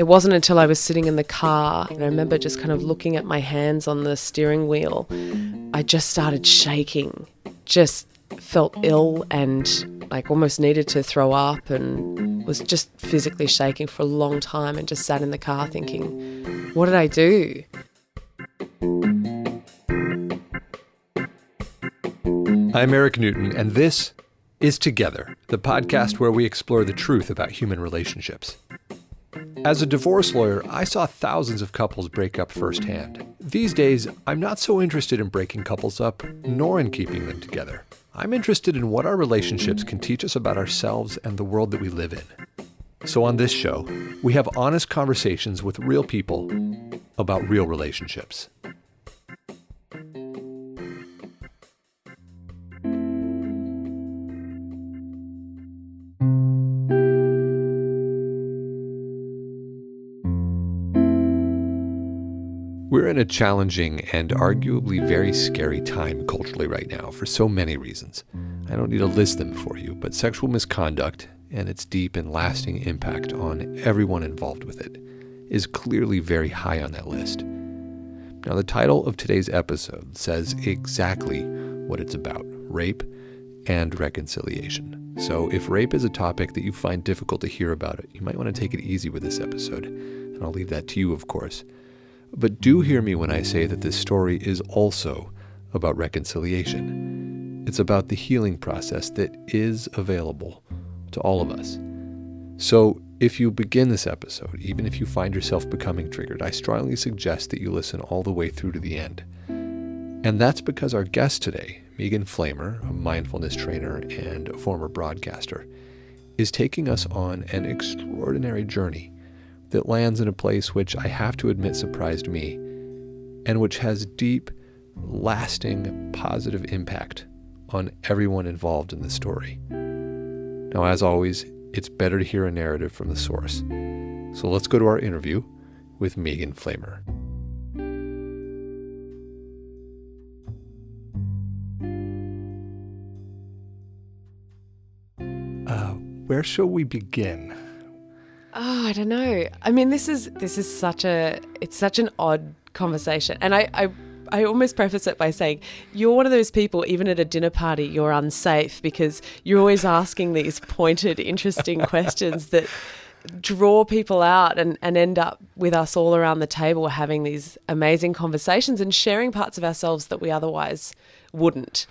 it wasn't until I was sitting in the car, and I remember just kind of looking at my hands on the steering wheel, I just started shaking, just felt ill and like almost needed to throw up, and was just physically shaking for a long time, and just sat in the car thinking, what did I do? I'm Eric Newton, and this is Together, the podcast where we explore the truth about human relationships. As a divorce lawyer, I saw thousands of couples break up firsthand. These days, I'm not so interested in breaking couples up, nor in keeping them together. I'm interested in what our relationships can teach us about ourselves and the world that we live in. So on this show, we have honest conversations with real people about real relationships. We're in a challenging and arguably very scary time culturally right now for so many reasons. I don't need to list them for you, but sexual misconduct and its deep and lasting impact on everyone involved with it is clearly very high on that list. Now, the title of today's episode says exactly what it's about: rape and reconciliation. So if rape is a topic that you find difficult to hear about, you might want to take it easy with this episode, and I'll leave that to you, of course. But do hear me when I say that this story is also about reconciliation. It's about the healing process that is available to all of us. So if you begin this episode, even if you find yourself becoming triggered, I strongly suggest that you listen all the way through to the end. And that's because our guest today, Megan Flamer, a mindfulness trainer and a former broadcaster, is taking us on an extraordinary journey that lands in a place which I have to admit surprised me, and which has deep, lasting, positive impact on everyone involved in the story. Now, as always, it's better to hear a narrative from the source. So let's go to our interview with Megan Flamer. Where shall we begin? Oh, I don't know. I mean, this is such an odd conversation. And I almost preface it by saying you're one of those people, even at a dinner party, you're unsafe because you're always asking these pointed, interesting questions that draw people out and end up with us all around the table having these amazing conversations and sharing parts of ourselves that we otherwise wouldn't,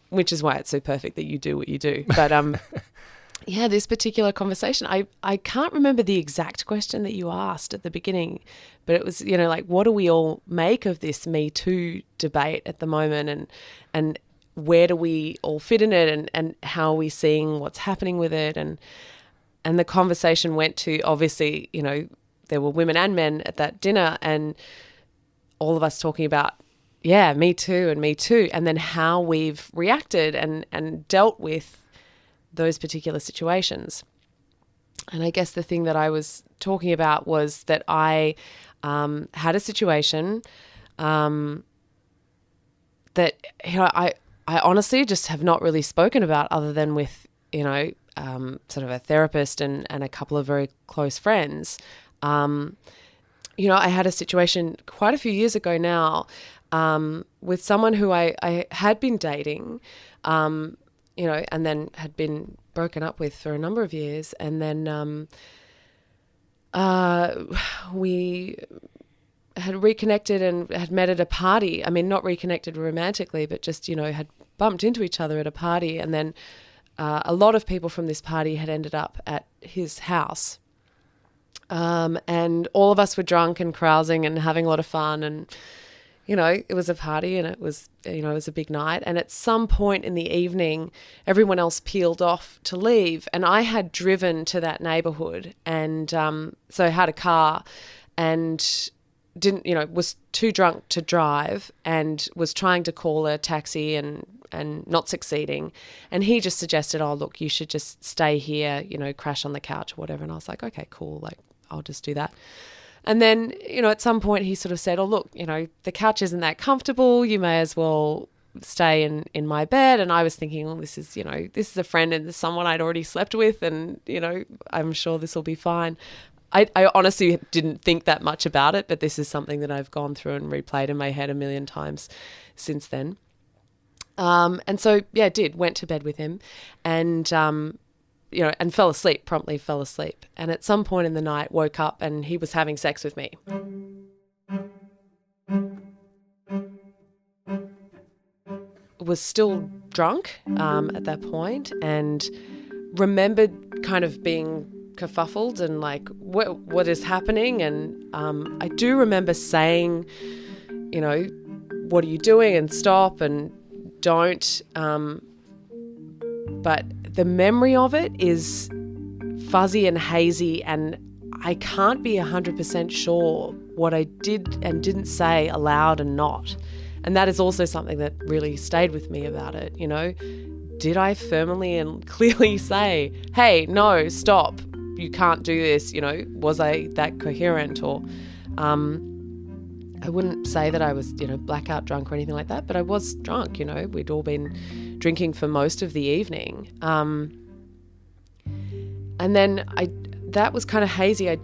which is why it's so perfect that you do what you do. But yeah, this particular conversation, I can't remember the exact question that you asked at the beginning, but it was, like, what do we all make of this Me Too debate at the moment, and where do we all fit in it, and how are we seeing what's happening with it? And the conversation went to, obviously, there were women and men at that dinner, and all of us talking about, yeah, Me Too and Me Too, and then how we've reacted and dealt with those particular situations. And I guess the thing that I was talking about was that I had a situation that I honestly just have not really spoken about other than with sort of a therapist and a couple of very close friends. I had a situation quite a few years ago now with someone who I had been dating, and then had been broken up with for a number of years. And then we had reconnected and had met at a party. I mean, not reconnected romantically, but just, had bumped into each other at a party. And then a lot of people from this party had ended up at his house. And all of us were drunk and carousing and having a lot of fun. And it was a party and it was a big night. And at some point in the evening, everyone else peeled off to leave. And I had driven to that neighborhood and so I had a car and was too drunk to drive and was trying to call a taxi and not succeeding. And he just suggested, oh, look, you should just stay here, crash on the couch or whatever. And I was like, okay, cool. Like, I'll just do that. And then, at some point he sort of said, oh, look, the couch isn't that comfortable. You may as well stay in my bed. And I was thinking, well, this is a friend and someone I'd already slept with. And, I'm sure this will be fine. I honestly didn't think that much about it, but this is something that I've gone through and replayed in my head a million times since then. And so, yeah, went to bed with him and, and promptly fell asleep. And at some point in the night, woke up and he was having sex with me. Was still drunk at that point and remembered kind of being kerfuffled and like, what is happening? And I do remember saying, what are you doing? And stop and don't. But the memory of it is fuzzy and hazy, and I can't be 100% sure what I did and didn't say aloud and not. And that is also something that really stayed with me about it, Did I firmly and clearly say, hey, no, stop, you can't do this, Was I that coherent? Or I wouldn't say that I was, blackout drunk or anything like that, but I was drunk, We'd all been drinking for most of the evening. And then that was kind of hazy. I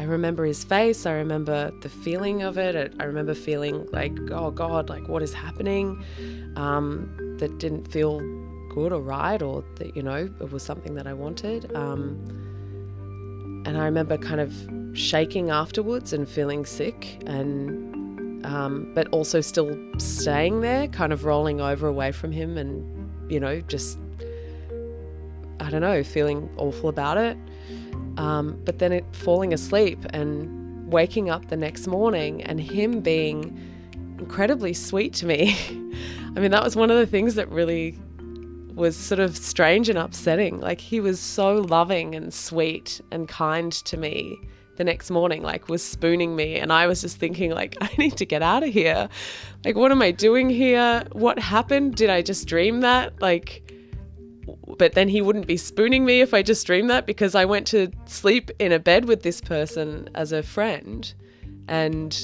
remember his face. I remember the feeling of it. I remember feeling like, oh God, like what is happening? That didn't feel good or right, or that, it was something that I wanted. And I remember kind of shaking afterwards and feeling sick and, but also still staying there, kind of rolling over away from him and, just, I don't know, feeling awful about it. But then falling asleep and waking up the next morning and him being incredibly sweet to me. I mean, that was one of the things that really was sort of strange and upsetting. Like, he was so loving and sweet and kind to me the next morning, like was spooning me. And I was just thinking like, I need to get out of here. Like, what am I doing here? What happened? Did I just dream that? But then he wouldn't be spooning me if I just dreamed that, because I went to sleep in a bed with this person as a friend. And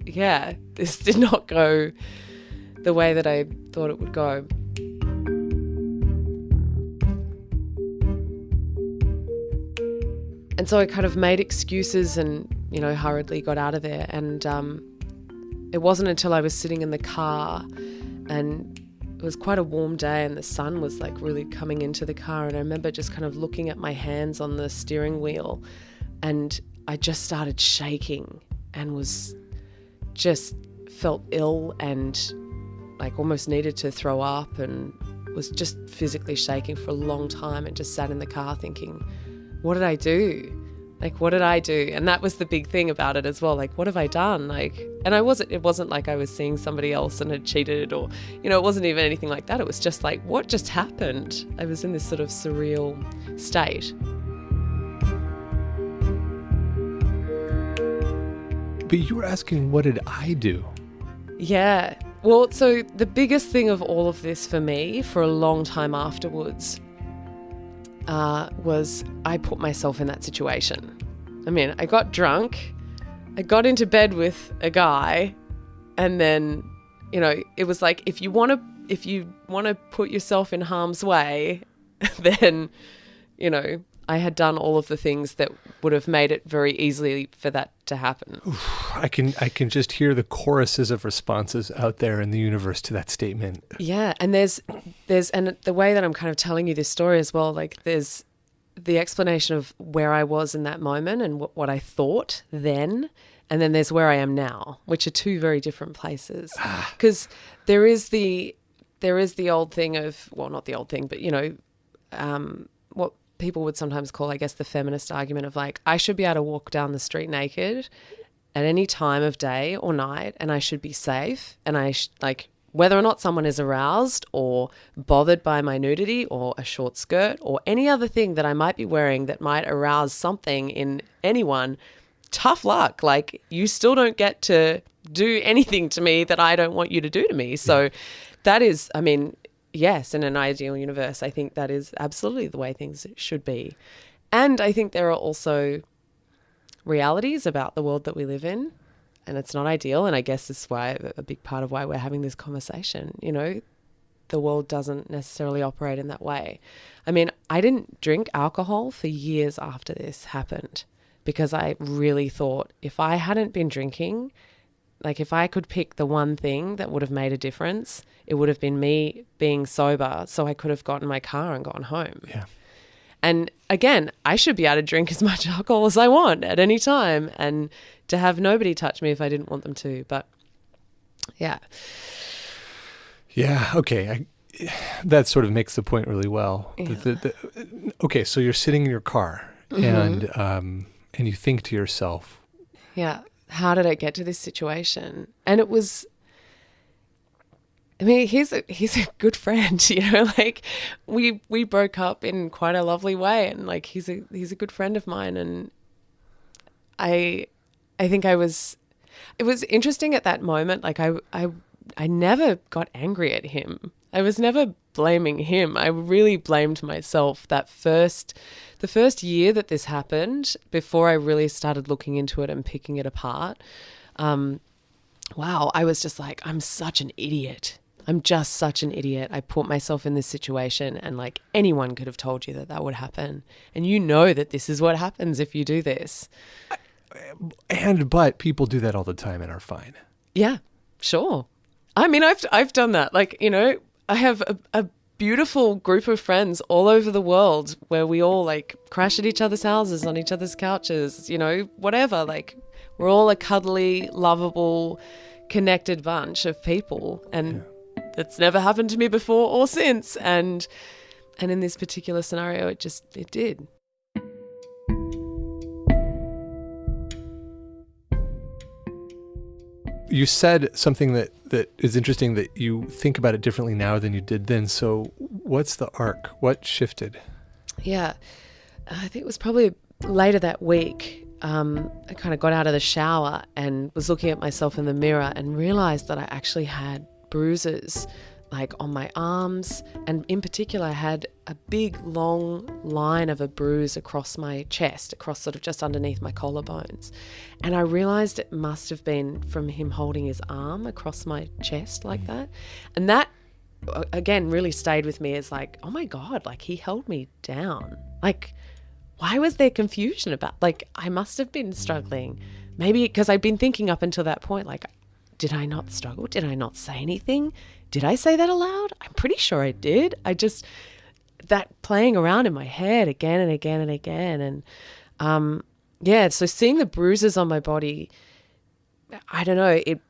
yeah, this did not go the way that I thought it would go. And so I kind of made excuses and, hurriedly got out of there. And it wasn't until I was sitting in the car, and it was quite a warm day and the sun was like really coming into the car, and I remember just kind of looking at my hands on the steering wheel, and I just started shaking and felt ill and like almost needed to throw up, and was just physically shaking for a long time, and just sat in the car thinking, what did I do? Like, what did I do? And that was the big thing about it as well. Like, what have I done? And it wasn't like I was seeing somebody else and had cheated, or, it wasn't even anything like that. It was just like, what just happened? I was in this sort of surreal state. But you were asking, what did I do? Yeah. Well, so the biggest thing of all of this for me for a long time afterwards was I put myself in that situation. I mean, I got drunk, I got into bed with a guy, and then, it was like, if you want to put yourself in harm's way, then, I had done all of the things that would have made it very easily for that to happen. Oof, I can just hear the choruses of responses out there in the universe to that statement. Yeah, and there's and the way that I'm kind of telling you this story as well, like there's the explanation of where I was in that moment and what I thought then, and then there's where I am now, which are two very different places. Because there is the old thing of, well, not the old thing, but what people would sometimes call, I guess, the feminist argument of like, I should be able to walk down the street naked at any time of day or night, and I should be safe, and whether or not someone is aroused or bothered by my nudity or a short skirt or any other thing that I might be wearing that might arouse something in anyone, tough luck. Like, you still don't get to do anything to me that I don't want you to do to me. So that is, I mean, yes, in an ideal universe, I think that is absolutely the way things should be. And I think there are also realities about the world that we live in, and it's not ideal. And I guess this is why a big part of why we're having this conversation. The world doesn't necessarily operate in that way. I mean, I didn't drink alcohol for years after this happened. because I really thought if I hadn't been drinking, like if I could pick the one thing that would have made a difference, it would have been me being sober so I could have gotten in my car and gone home. Yeah. And again, I should be able to drink as much alcohol as I want at any time and to have nobody touch me if I didn't want them to. But yeah. Yeah. Okay. That sort of makes the point really well. Yeah. Okay. So you're sitting in your car and you think to yourself, yeah, how did I get to this situation? And it was, I mean, he's a good friend, like we broke up in quite a lovely way, and like he's a good friend of mine, and I think it was interesting at that moment. Like I never got angry at him. I was never blaming him. I really blamed myself the first year that this happened, before I really started looking into it and picking it apart. Wow, I was just like, I'm such an idiot. I'm just such an idiot. I put myself in this situation, and like anyone could have told you that would happen. And you know that this is what happens if you do this. But people do that all the time and are fine. Yeah, sure. I mean, I've done that. Like, I have a beautiful group of friends all over the world where we all like crash at each other's houses, on each other's couches, whatever. Like we're all a cuddly, lovable, connected bunch of people. And that's never happened to me before or since. And in this particular scenario, it did. You said something that is interesting, that you think about it differently now than you did then. So what's the arc? What shifted? Yeah, I think it was probably later that week. I kind of got out of the shower and was looking at myself in the mirror and realized that I actually had bruises like on my arms, and in particular I had a big long line of a bruise across my chest, across sort of just underneath my collarbones. And I realized it must have been from him holding his arm across my chest like that. And that again really stayed with me as like, oh my God, like he held me down. Like, why was there confusion about, like, I must have been struggling. Maybe because I'd been thinking up until that point, like, did I not struggle? Did I not say anything? Did I say that aloud? I'm pretty sure I did. That playing around in my head again and again and again. And so seeing the bruises on my body, I don't know, it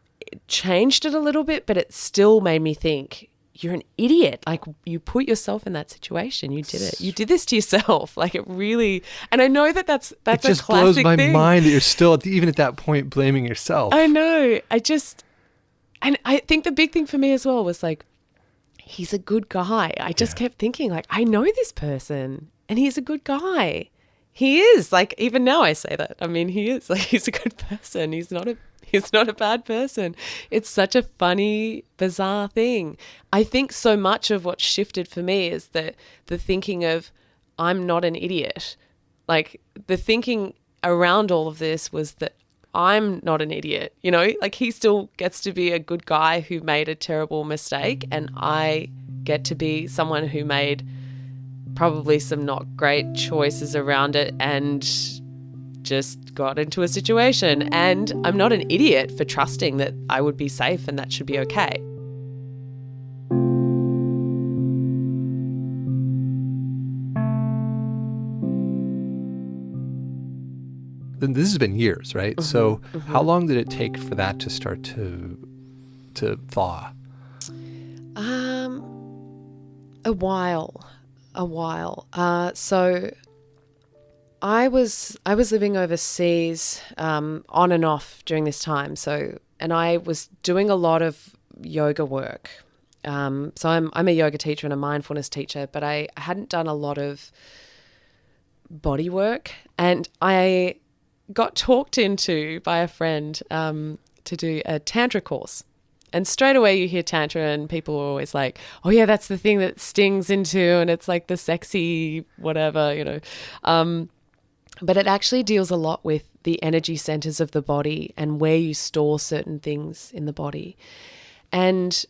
changed it a little bit, but it still made me think, you're an idiot. Like, you put yourself in that situation. You did it. You did this to yourself. Like, it really, and I know that's a classic thing. It just blows my mind that you're still, even at that point, blaming yourself. I know. And I think the big thing for me as well was like, he's a good guy. I just kept thinking, like, I know this person and he's a good guy. He is. Like, even now I say that. I mean, he is. Like, he's a good person. He's not a bad person. It's such a funny, bizarre thing. I think so much of what shifted for me is the thinking of, I'm not an idiot. Like, the thinking around all of this was that I'm not an idiot, like he still gets to be a good guy who made a terrible mistake, and I get to be someone who made probably some not great choices around it and just got into a situation. And I'm not an idiot for trusting that I would be safe and that should be okay. Then this has been years, right? So how long did it take for that to start to thaw? A while. So I was living overseas on and off during this time. And I was doing a lot of yoga work. So I'm a yoga teacher and a mindfulness teacher, but I hadn't done a lot of body work, and I got talked into by a friend to do a tantra course. And straight away you hear tantra and people are always like, oh yeah, that's the thing that stings into, and it's like the sexy whatever, but it actually deals a lot with the energy centers of the body and where you store certain things in the body. And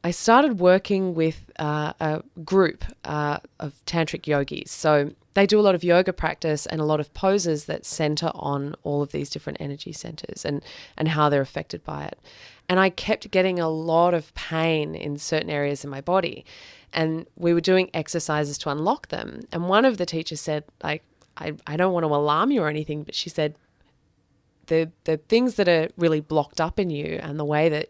I started working with a group of tantric yogis. So they do a lot of yoga practice and a lot of poses that center on all of these different energy centers and how they're affected by it. And I kept getting a lot of pain in certain areas in my body. And we were doing exercises to unlock them. And one of the teachers said, like, I don't want to alarm you or anything, but she said, the things that are really blocked up in you and the way that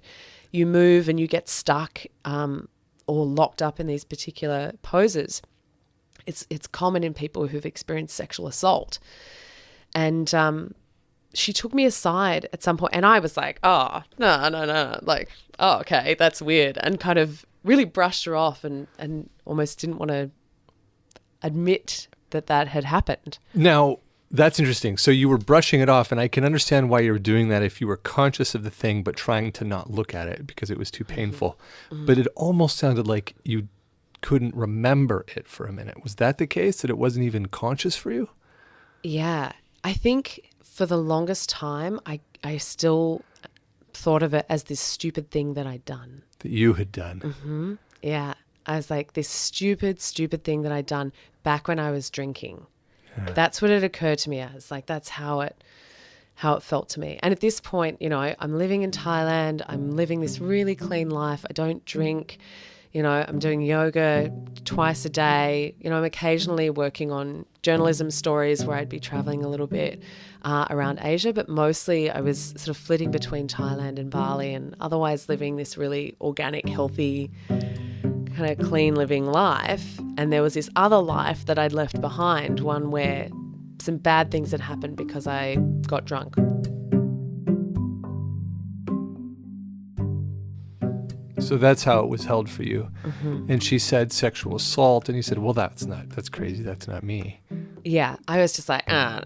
you move and you get stuck or locked up in these particular poses, it's common in people who've experienced sexual assault. And she took me aside at some point and I was like, oh, no. Like, oh, okay, that's weird. And kind of really brushed her off and almost didn't want to admit that had happened. Now, that's interesting. So you were brushing it off, and I can understand why you were doing that if you were conscious of the thing but trying to not look at it because it was too painful. Mm-hmm. But it almost sounded like you couldn't remember it for a minute. Was that the case, that it wasn't even conscious for you? Yeah. I think for the longest time, I still thought of it as this stupid thing that I'd done. That you had done. Mm-hmm. Yeah. I was like, this stupid thing that I'd done back when I was drinking. Yeah. That's what it occurred to me as. Like, that's how it felt to me. And at this point, you know, I'm living in Thailand. I'm living this really clean life. I don't drink. You know, I'm doing yoga twice a day. You know, I'm occasionally working on journalism stories where I'd be traveling a little bit around Asia, but mostly I was sort of flitting between Thailand and Bali and otherwise living this really organic, healthy, kind of clean living life. And there was this other life that I'd left behind, one where some bad things had happened because I got drunk. So that's how it was held for you. Mm-hmm. And she said sexual assault, and you said, well, that's crazy. That's not me. Yeah. I was just like, no.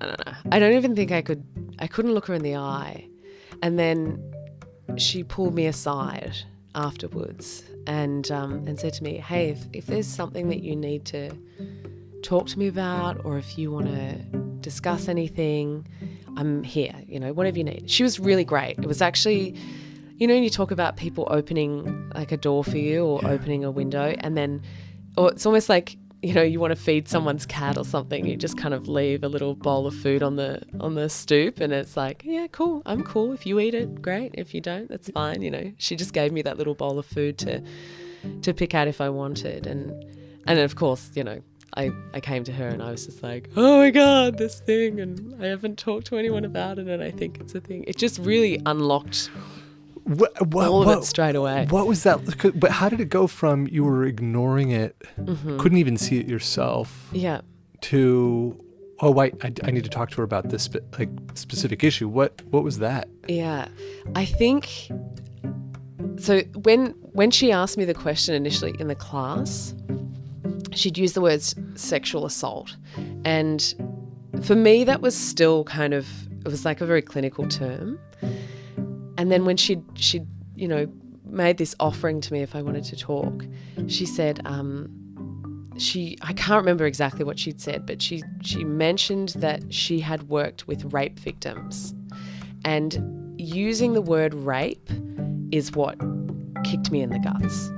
I don't even think I couldn't look her in the eye. And then she pulled me aside afterwards and said to me, hey, if there's something that you need to talk to me about, or if you want to discuss anything, I'm here, you know, whatever you need. She was really great. It was actually, you know, when you talk about people opening like a door for you or opening a window, and then, or it's almost like, you know, you want to feed someone's cat or something, you just kind of leave a little bowl of food on the stoop, and it's like, yeah, cool, I'm cool. If you eat it, great. If you don't, that's fine. You know, she just gave me that little bowl of food to pick out if I wanted, and of course, you know, I came to her and I was just like, oh my God, this thing, and I haven't talked to anyone about it, and I think it's a thing. It just really unlocked all of it straight away. What was that? But how did it go from you were ignoring it, couldn't even see it yourself, to, oh wait, I need to talk to her about this specific issue. What was that? Yeah, I think so. When she asked me the question initially in the class, she'd use the words sexual assault, and for me that was still kind of, it was like a very clinical term. And then when she'd you know, made this offering to me if I wanted to talk, she said, I can't remember exactly what she'd said, but she mentioned that she had worked with rape victims, and using the word rape is what kicked me in the guts.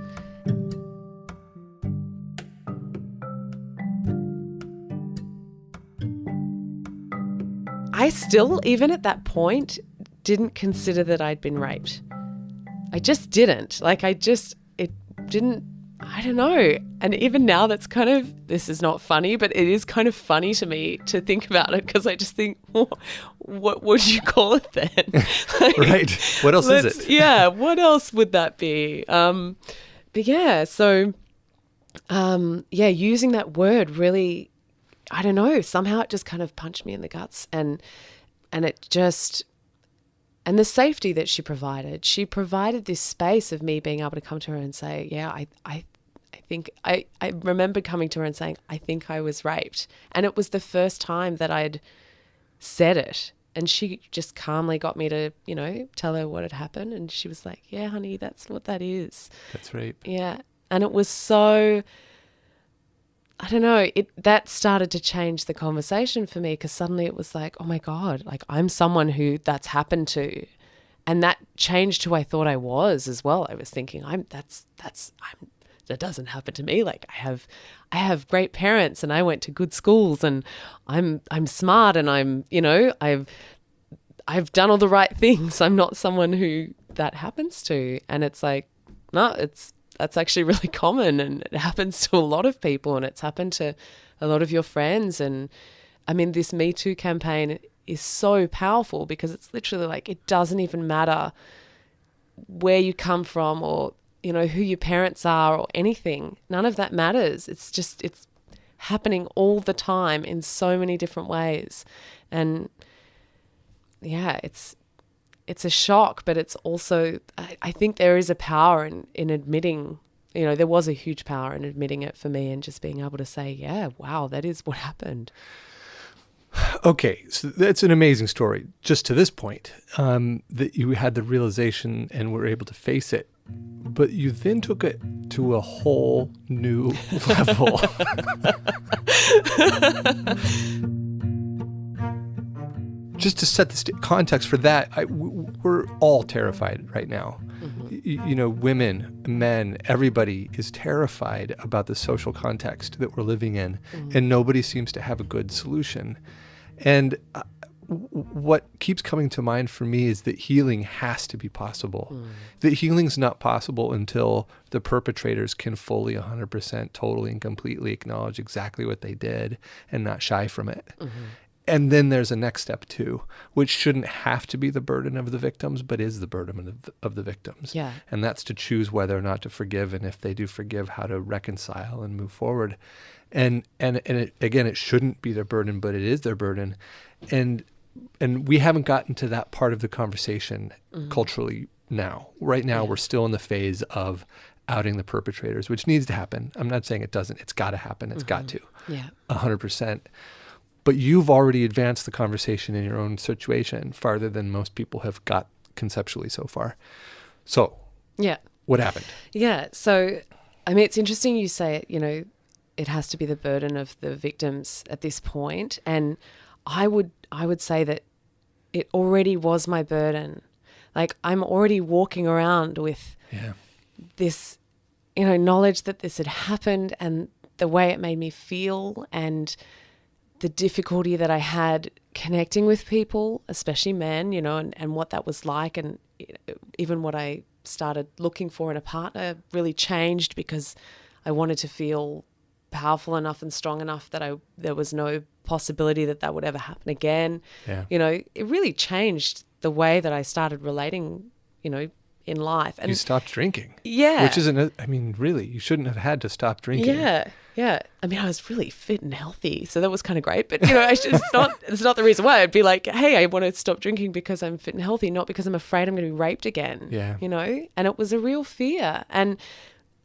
I still, even at that point, didn't consider that I'd been raped. I just didn't. Like, I don't know. And even now that's kind of, this is not funny, but it is kind of funny to me to think about it, because I just think, what would you call it then? Like, right. What else is it? Yeah. What else would that be? But yeah, so, using that word really, I don't know, somehow it just kind of punched me in the guts, and it just, and the safety that she provided this space of me being able to come to her and say, yeah, I think I remember coming to her and saying, I think I was raped. And it was the first time that I'd said it. And she just calmly got me to, you know, tell her what had happened. And she was like, yeah, honey, that's what that is. That's rape. Yeah. And it was so, I don't know, that started to change the conversation for me, because suddenly it was like, oh my God, like I'm someone who that's happened to. And that changed who I thought I was as well. I was thinking, that doesn't happen to me. Like I have great parents and I went to good schools and I'm smart and I've done all the right things. I'm not someone who that happens to. And it's like, no, that's actually really common, and it happens to a lot of people, and it's happened to a lot of your friends. And I mean, this Me Too campaign is so powerful because it's literally like, it doesn't even matter where you come from or, who your parents are or anything. None of that matters. It's happening all the time in so many different ways. And yeah, it's a shock, but it's also, I think there is a power in admitting, there was a huge power in admitting it for me and just being able to say, yeah, wow, that is what happened. Okay, so that's an amazing story just to this point, that you had the realization and were able to face it. But you then took it to a whole new level. Just to set the context for that, we're all terrified right now. Mm-hmm. Women, men, everybody is terrified about the social context that we're living in, and nobody seems to have a good solution. And what keeps coming to mind for me is that healing has to be possible. That healing's not possible until the perpetrators can fully 100%, totally and completely acknowledge exactly what they did and not shy from it. Mm-hmm. And then there's a next step too, which shouldn't have to be the burden of the victims, but is the burden of the victims. Yeah. And that's to choose whether or not to forgive, and if they do forgive, how to reconcile and move forward. And again, it shouldn't be their burden, but it is their burden. And we haven't gotten to that part of the conversation culturally now. Right now, we're still in the phase of outing the perpetrators, which needs to happen. I'm not saying it doesn't. It's got to happen. It's got to. Yeah. 100%. But you've already advanced the conversation in your own situation farther than most people have got conceptually so far. So, yeah, what happened? Yeah. So, I mean, it's interesting you say it, it has to be the burden of the victims at this point. And I would say that it already was my burden. Like, I'm already walking around with this, knowledge that this had happened and the way it made me feel and the difficulty that I had connecting with people, especially men, and what that was like. And even what I started looking for in a partner really changed because I wanted to feel powerful enough and strong enough that there was no possibility that would ever happen again. Yeah. It really changed the way that I started relating, in life. And you stopped drinking. Yeah. Which isn't, really, you shouldn't have had to stop drinking. Yeah. Yeah. I mean, I was really fit and healthy, so that was kind of great. But, it's not the reason why. I'd be like, hey, I want to stop drinking because I'm fit and healthy, not because I'm afraid I'm going to be raped again. Yeah. And it was a real fear. And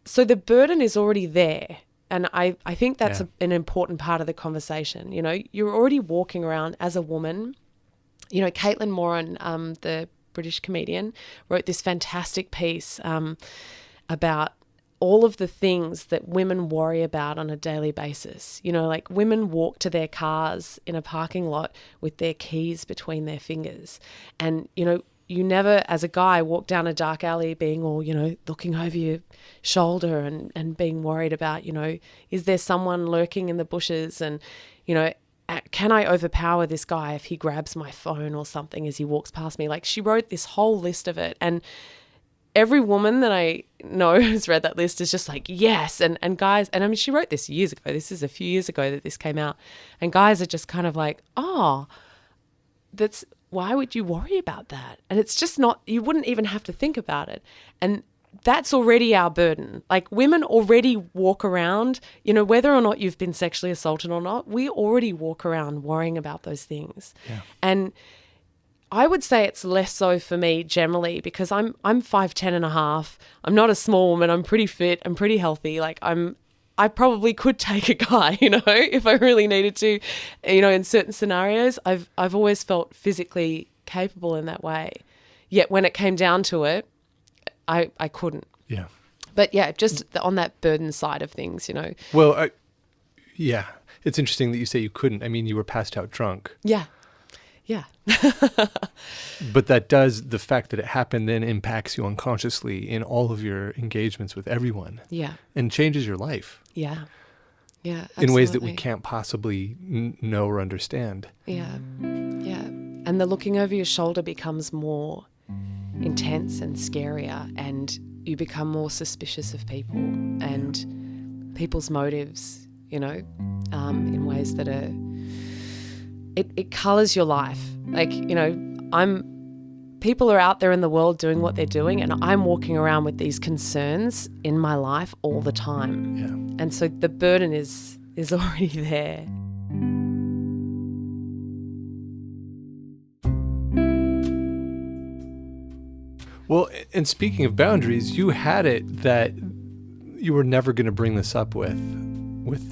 so the burden is already there. And I think that's an important part of the conversation. You're already walking around as a woman. Caitlin Moran, the British comedian, wrote this fantastic piece about all of the things that women worry about on a daily basis. Like women walk to their cars in a parking lot with their keys between their fingers. And, you never, as a guy, walk down a dark alley being all, looking over your shoulder and being worried about, is there someone lurking in the bushes and, can I overpower this guy if he grabs my phone or something as he walks past me? Like, she wrote this whole list of it. And every woman that I know who's read that list is just like, yes. And guys, and I mean, she wrote this years ago. This is a few years ago that this came out. And guys are just kind of like, oh, why would you worry about that? And it's just not, you wouldn't even have to think about it. And that's already our burden. Like, women already walk around, whether or not you've been sexually assaulted or not, we already walk around worrying about those things. Yeah. And I would say it's less so for me generally because I'm 5'10" and a half. I'm not a small woman. I'm pretty fit. I'm pretty healthy. Like, I probably could take a guy, if I really needed to, in certain scenarios. I've always felt physically capable in that way. Yet when it came down to it, I couldn't. Yeah. But yeah, just on that burden side of things, Well, yeah. It's interesting that you say you couldn't. I mean, you were passed out drunk. Yeah. Yeah. But the fact that it happened then impacts you unconsciously in all of your engagements with everyone. Yeah. And changes your life. Yeah. Yeah. Absolutely. In ways that we can't possibly know or understand. Yeah. Yeah. And the looking over your shoulder becomes more intense and scarier, and you become more suspicious of people and people's motives, in ways that are, it colours your life. Like, people are out there in the world doing what they're doing, and I'm walking around with these concerns in my life all the time. Yeah. And so the burden is already there. Well, and speaking of boundaries, you had it that you were never going to bring this up with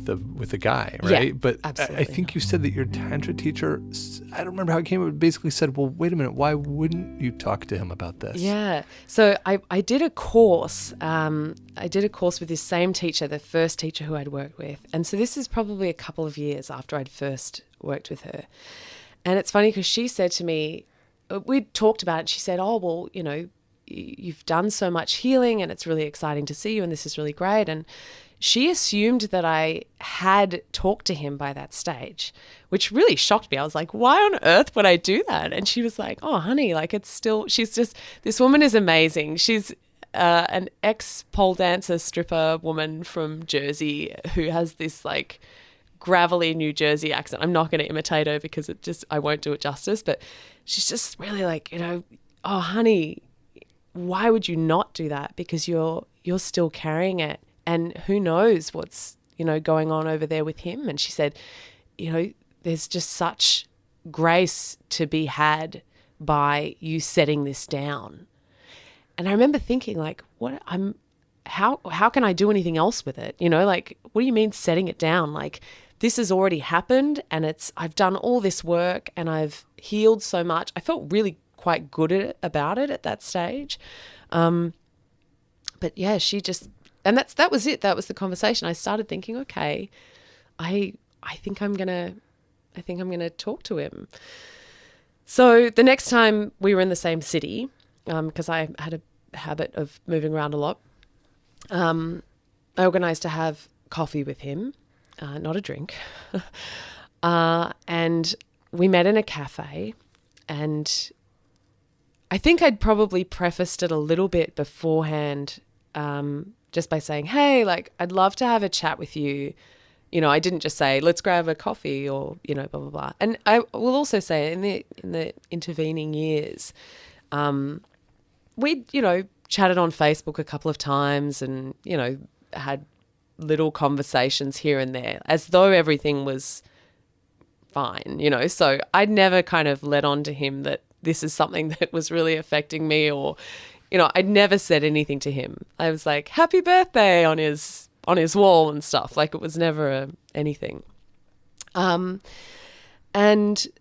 the guy, right? Yeah, but absolutely I think you said that your Tantra teacher, I don't remember how it came, but basically said, well, wait a minute, why wouldn't you talk to him about this? Yeah. So I did a course. I did a course with this same teacher, the first teacher who I'd worked with. And so this is probably a couple of years after I'd first worked with her. And it's funny because she said to me, we'd talked about it. She said, oh, well, you've done so much healing and it's really exciting to see you and this is really great. And she assumed that I had talked to him by that stage, which really shocked me. I was like, why on earth would I do that? And she was like, oh, honey, like this woman is amazing. She's an ex-pole dancer, stripper woman from Jersey who has this like gravelly New Jersey accent. I'm not going to imitate her because I won't do it justice, but she's just really like, oh, honey, why would you not do that? Because you're still carrying it. And who knows what's, going on over there with him. And she said, there's just such grace to be had by you setting this down. And I remember thinking like, how can I do anything else with it? Like, what do you mean setting it down? Like, this has already happened and I've done all this work and I've healed so much. I felt really quite good about it at that stage. But yeah, and that was it. That was the conversation. I started thinking, okay, I think I'm gonna talk to him. So the next time we were in the same city, because I had a habit of moving around a lot, I organised to have coffee with him, not a drink, and we met in a cafe. And I think I'd probably prefaced it a little bit beforehand, just by saying, hey, like, I'd love to have a chat with you. I didn't just say, let's grab a coffee or, blah, blah, blah. And I will also say in the intervening years, we'd, chatted on Facebook a couple of times and, had little conversations here and there as though everything was fine, So I'd never kind of let on to him that this is something that was really affecting me or, I'd never said anything to him. I was like, happy birthday on his wall and stuff. Like, it was never anything. And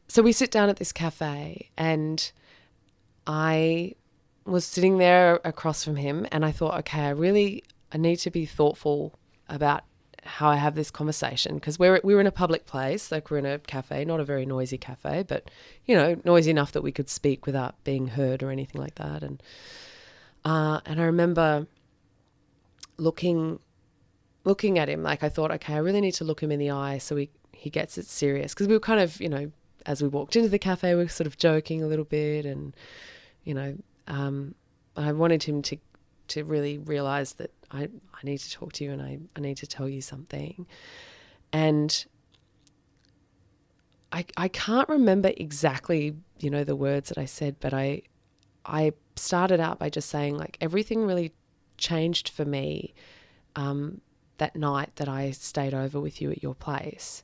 so we sit down at this cafe and I was sitting there across from him and I thought, okay, I need to be thoughtful about how I have this conversation because we were in a public place, like we're in a cafe, not a very noisy cafe, but, noisy enough that we could speak without being heard or anything like that. And I remember looking at him, like I thought, okay, I really need to look him in the eye so he gets it serious. Because we were kind of, as we walked into the cafe, we were sort of joking a little bit and, I wanted him to really realize that I need to talk to you and I need to tell you something. And I can't remember exactly, the words that I said, but I started out by just saying like everything really changed for me that night that I stayed over with you at your place.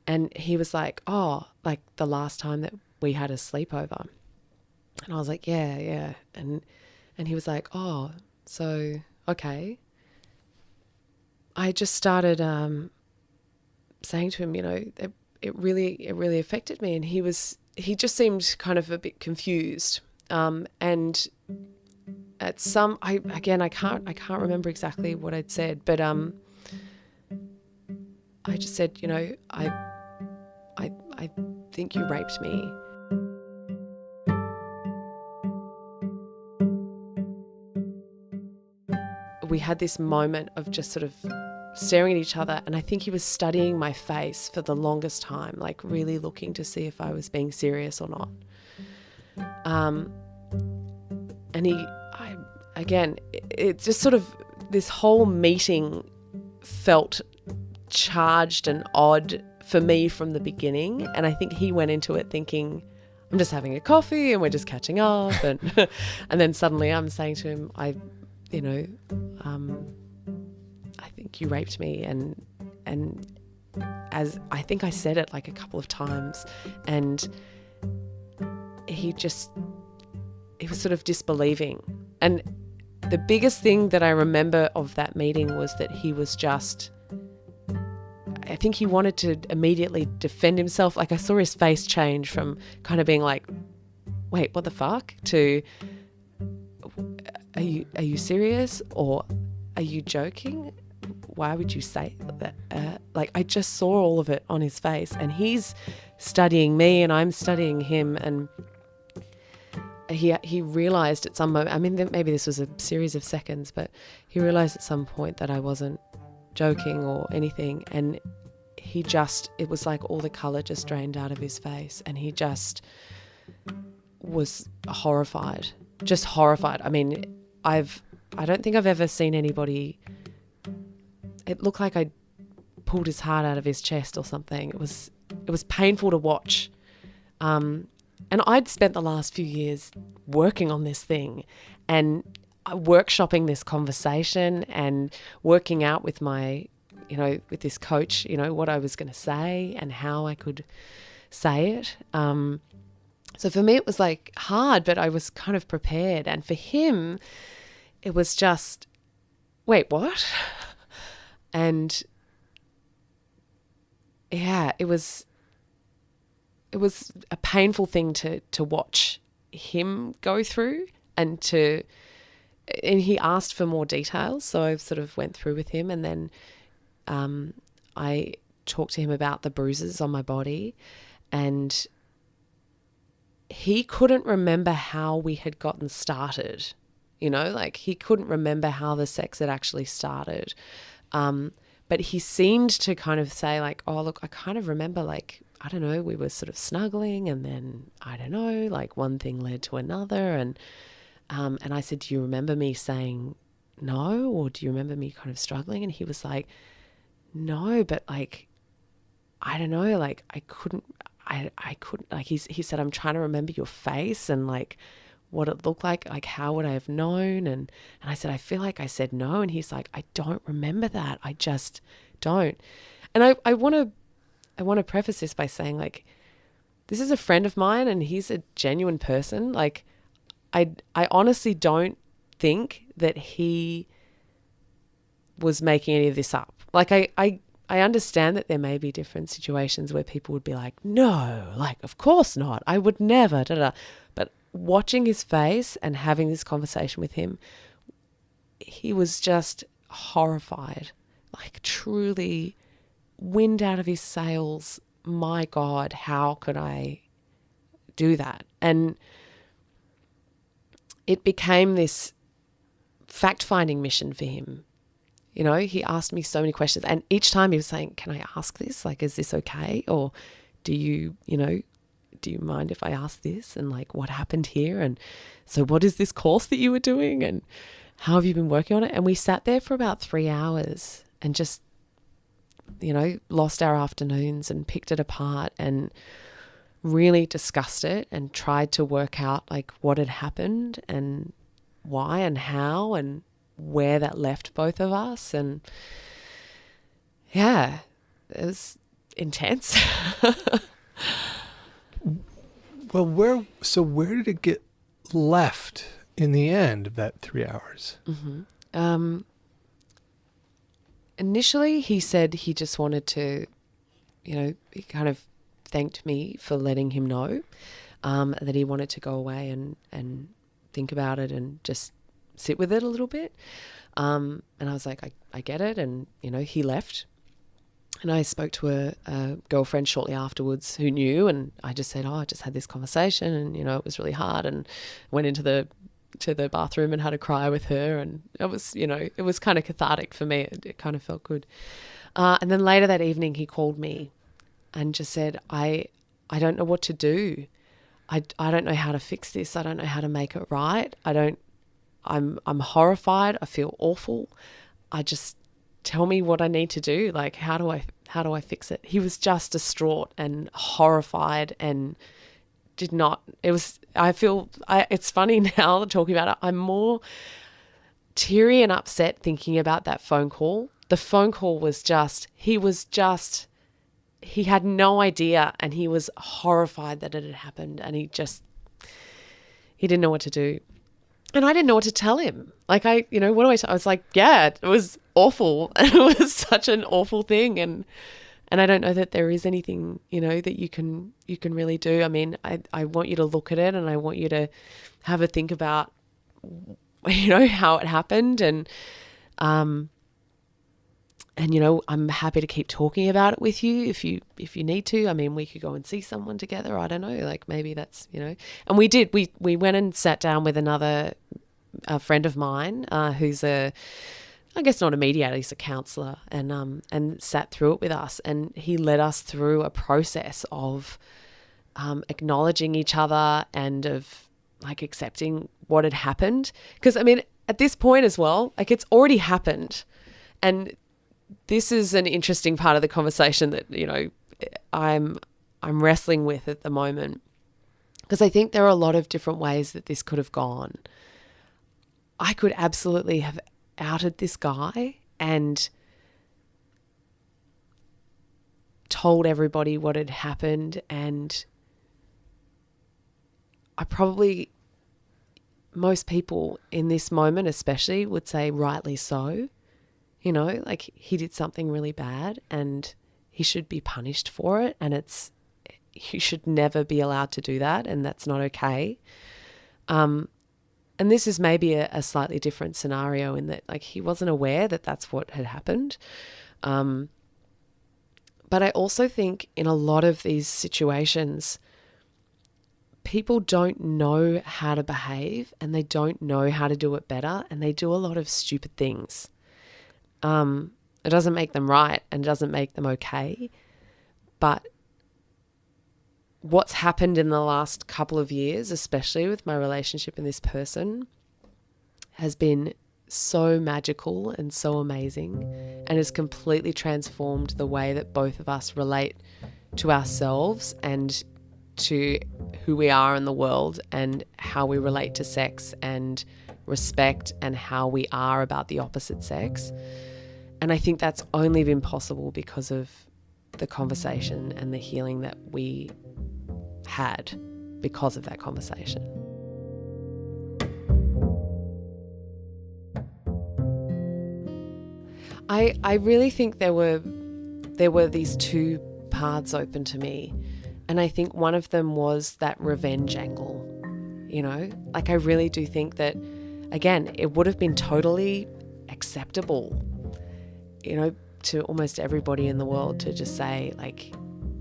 And he was like, oh, like the last time that we had a sleepover. And I was like, yeah. And he was like, oh, so, okay. I just started saying to him, it really affected me. And he just seemed kind of a bit confused. And at I can't remember exactly what I'd said, but I just said, I think you raped me. We had this moment of just sort of staring at each other, and I think he was studying my face for the longest time, like really looking to see if I was being serious or not. And it just sort of, this whole meeting felt charged and odd for me from the beginning. And I think he went into it thinking, I'm just having a coffee and we're just catching up. And and then suddenly I'm saying to him, I think you raped me. And as I think I said it like a couple of times, and he was sort of disbelieving. And the biggest thing that I remember of that meeting was that he was just, I think he wanted to immediately defend himself. Like I saw his face change from kind of being like, wait, what the fuck? To, are you serious? Or are you joking? Why would you say that? Like I just saw all of it on his face, and he's studying me and I'm studying him. And he realized at some moment, I mean, maybe this was a series of seconds, but he realized at some point that I wasn't joking or anything. And it was like all the color just drained out of his face, and he just was horrified, just horrified. I mean, I don't think I've ever seen anybody, it looked like I pulled his heart out of his chest or something. It was painful to watch. And I'd spent the last few years working on this thing and workshopping this conversation and working out with with this coach, what I was going to say and how I could say it. So for me, it was like hard, but I was kind of prepared. And for him, it was just, wait, what? And yeah, it was a painful thing to watch him go through, and he asked for more details. So I sort of went through with him, and then I talked to him about the bruises on my body, and he couldn't remember how we had gotten started, like he couldn't remember how the sex had actually started. But he seemed to kind of say like, oh, look, I kind of remember like, I don't know, we were sort of snuggling, and then, I don't know, like one thing led to another. And I said, do you remember me saying no? Or do you remember me kind of struggling? And he was like, no, but like, I don't know, like I couldn't, like he said, I'm trying to remember your face and like what it looked like how would I have known? And I said, I feel like I said no. And he's like, I don't remember that. I just don't. And I want to preface this by saying like, this is a friend of mine and he's a genuine person. Like I honestly don't think that he was making any of this up. Like I understand that there may be different situations where people would be like, no, like, of course not. I would never, But watching his face and having this conversation with him, he was just horrified, like truly wind out of his sails. My God, how could I do that? And it became this fact-finding mission for him. He asked me so many questions, and each time he was saying, can I ask this? Like, is this okay? Or do you mind if I ask this? And like, what happened here? And so what is this course that you were doing? And how have you been working on it? And we sat there for about 3 hours and just, lost our afternoons and picked it apart and really discussed it and tried to work out like what had happened and why and how and where that left both of us. And yeah, it was intense. Well, where did it get left in the end of that 3 hours? Mm-hmm. Initially, he said he just wanted to, he kind of thanked me for letting him know that he wanted to go away and think about it and just sit with it a little bit. And I was like, I get it. And, he left. And I spoke to a girlfriend shortly afterwards who knew, and I just said, I just had this conversation, and, it was really hard, and went into the bathroom and had a cry with her, and it was, it was kind of cathartic for me. It kind of felt good. And then later that evening he called me and just said, I don't know what to do. I don't know how to fix this. I don't know how to make it right. I'm horrified. I feel awful. Tell me what I need to do. Like, how do I fix it? He was just distraught and horrified and it's funny now talking about it. I'm more teary and upset thinking about that phone call. The phone call was he had no idea, and he was horrified that it had happened, and he didn't know what to do. And I didn't know what to tell him. Like, what do I was like, yeah, it was awful. And it was such an awful thing. And I don't know that there is anything, that you can really do. I mean, I want you to look at it, and I want you to have a think about, how it happened. And I'm happy to keep talking about it with you if you need to. I mean, we could go and see someone together. I don't know, like maybe that's, and we did. We went and sat down with a friend of mine who's I guess not a mediator, he's a counsellor, and sat through it with us. And he led us through a process of acknowledging each other and of like accepting what had happened. Because I mean, at this point as well, like it's already happened. And this is an interesting part of the conversation that, I'm wrestling with at the moment, because I think there are a lot of different ways that this could have gone. I could absolutely have outed this guy and told everybody what had happened, and most people in this moment especially would say rightly so. Like he did something really bad and he should be punished for it, and you should never be allowed to do that, and that's not okay. And this is maybe a slightly different scenario in that like he wasn't aware that that's what had happened. But I also think in a lot of these situations, people don't know how to behave, and they don't know how to do it better, and they do a lot of stupid things. It doesn't make them right, and it doesn't make them okay. But what's happened in the last couple of years, especially with my relationship with this person, has been so magical and so amazing, and has completely transformed the way that both of us relate to ourselves and to who we are in the world, and how we relate to sex and respect, and how we are about the opposite sex. And I think that's only been possible because of the conversation and the healing that we had because of that conversation. I really think there were these two paths open to me. And I think one of them was that revenge angle, Like I really do think that, again, it would have been totally acceptable, to almost everybody in the world to just say, like,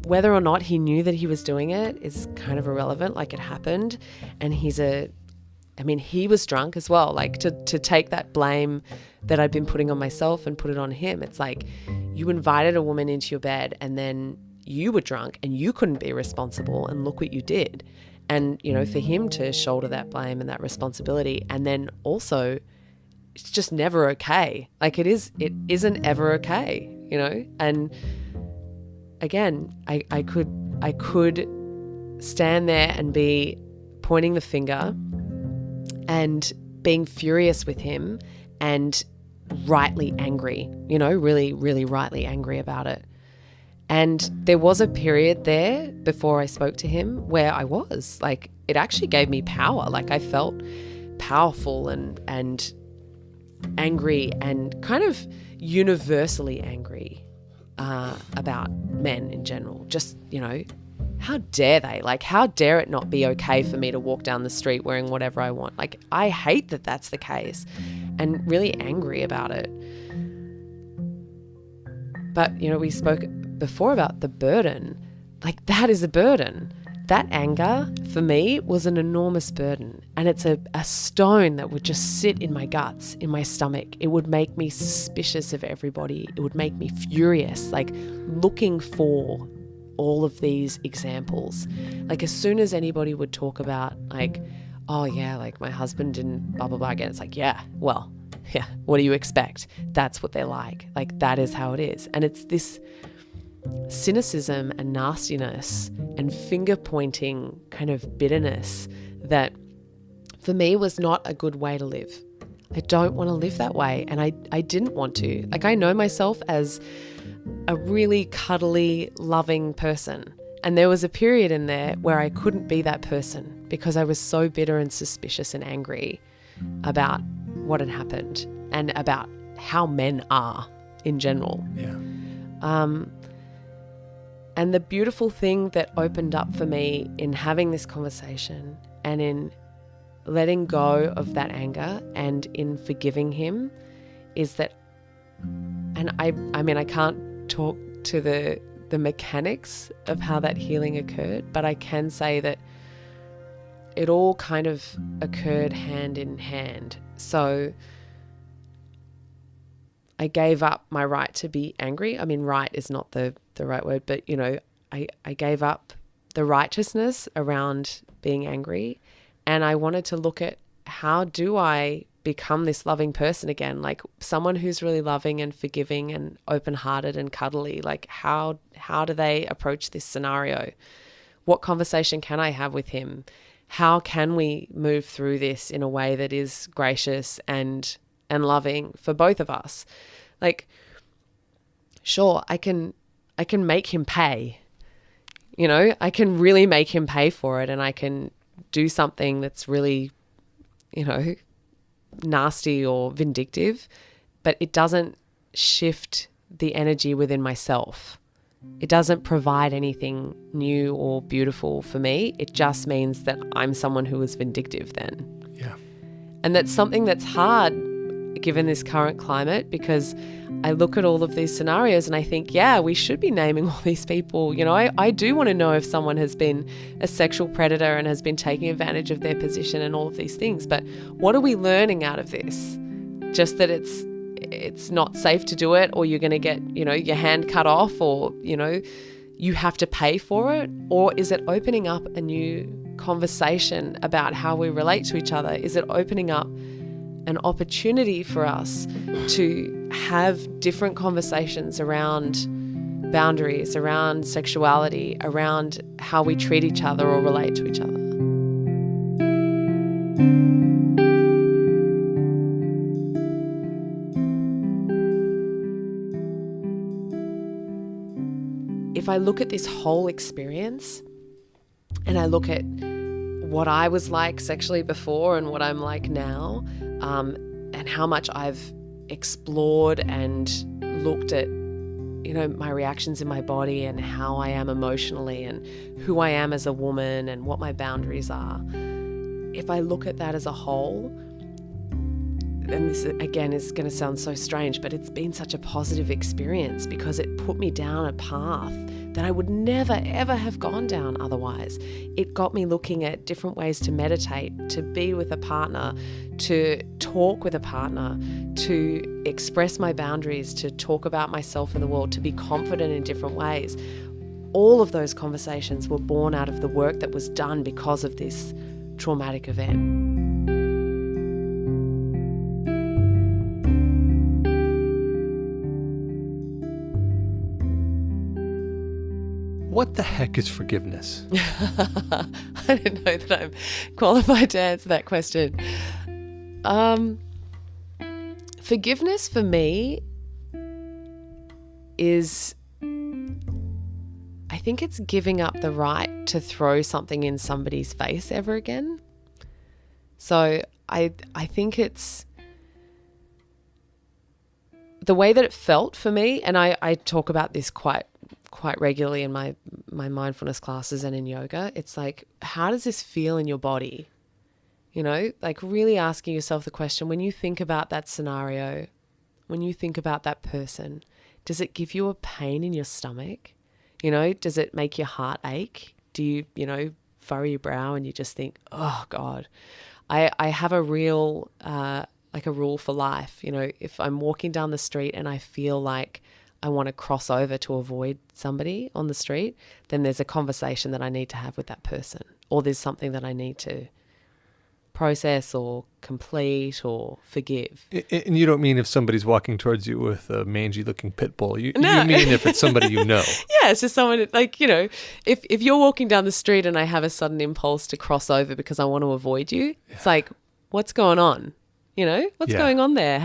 whether or not he knew that he was doing it is kind of irrelevant. Like, it happened, and he was drunk as well. Like, to take that blame that I'd been putting on myself and put it on him. It's like, you invited a woman into your bed, and then you were drunk and you couldn't be responsible, and look what you did. And, for him to shoulder that blame and that responsibility, and then also it's just never okay. Like it isn't ever okay, and again, I could stand there and be pointing the finger and being furious with him and rightly angry, really, really rightly angry about it. And there was a period there before I spoke to him where I was like, it actually gave me power. Like I felt powerful and angry and kind of universally angry about men in general. Just, how dare they? Like, how dare it not be okay for me to walk down the street wearing whatever I want? Like, I hate that that's the case, and really angry about it. But, we spoke before about the burden. Like, that is a burden. That anger, for me, was an enormous burden. And it's a stone that would just sit in my guts, in my stomach. It would make me suspicious of everybody. It would make me furious, like looking for all of these examples. Like, as soon as anybody would talk about, like, oh yeah, like my husband didn't blah, blah, blah again, it's like, yeah, well, yeah, what do you expect? That's what they're like. Like, that is how it is. And it's this cynicism and nastiness and finger pointing kind of bitterness that for me was not a good way to live. I don't want to live that way. And I didn't want to. Like, I know myself as a really cuddly, loving person. And there was a period in there where I couldn't be that person because I was so bitter and suspicious and angry about what had happened and about how men are in general. Yeah. And the beautiful thing that opened up for me in having this conversation and in letting go of that anger and in forgiving him is that, and I mean, I can't talk to the mechanics of how that healing occurred, but I can say that it all kind of occurred hand in hand. So I gave up my right to be angry. I mean, right is not the right word, but, I gave up the righteousness around being angry. And I wanted to look at, how do I become this loving person again? Like, someone who's really loving and forgiving and open-hearted and cuddly. Like, how do they approach this scenario? What conversation can I have with him? How can we move through this in a way that is gracious and loving for both of us? Like, sure, I can make him pay. I can really make him pay for it, and I can do something that's really, nasty or vindictive, but it doesn't shift the energy within myself. It doesn't provide anything new or beautiful for me. It just means that I'm someone who is vindictive then. Yeah. And that's something that's hard given this current climate, because I look at all of these scenarios and I think, yeah, we should be naming all these people. I do want to know if someone has been a sexual predator and has been taking advantage of their position and all of these things. But what are we learning out of this? Just that it's not safe to do it, or you're going to get, your hand cut off, or, you have to pay for it? Or is it opening up a new conversation about how we relate to each other? Is it opening up an opportunity for us to have different conversations around boundaries, around sexuality, around how we treat each other or relate to each other? If I look at this whole experience and I look at what I was like sexually before and what I'm like now, and how much I've explored and looked at, my reactions in my body and how I am emotionally and who I am as a woman and what my boundaries are. If I look at that as a whole, and this again is going to sound so strange, but it's been such a positive experience because it put me down a path that I would never, ever have gone down otherwise. It got me looking at different ways to meditate, to be with a partner, to talk with a partner, to express my boundaries, to talk about myself in the world, to be confident in different ways. All of those conversations were born out of the work that was done because of this traumatic event. What the heck is forgiveness? I didn't know that I'm qualified to answer that question. Forgiveness for me is, I think it's giving up the right to throw something in somebody's face ever again. So I think it's the way that it felt for me, and I talk about this quite regularly in my mindfulness classes and in yoga. It's like, how does this feel in your body? Like really asking yourself the question, when you think about that scenario, when you think about that person, Does it give you a pain in your stomach? You know, does it make your heart ache? Do you, you know, furrow your brow and you just think, oh God? I have a real, like a rule for life. You know, if I'm walking down the street and I feel like I want to cross over to avoid somebody on the street, then there's a conversation that I need to have with that person, or there's something that I need to process or complete or forgive. And you don't mean if somebody's walking towards you with a mangy looking pit bull. No. You mean if it's somebody you know. Yeah, it's just someone like, you know, if you're walking down the street and I have a sudden impulse to cross over because I want to avoid you, it's like, what's going on? You know, what's going on there?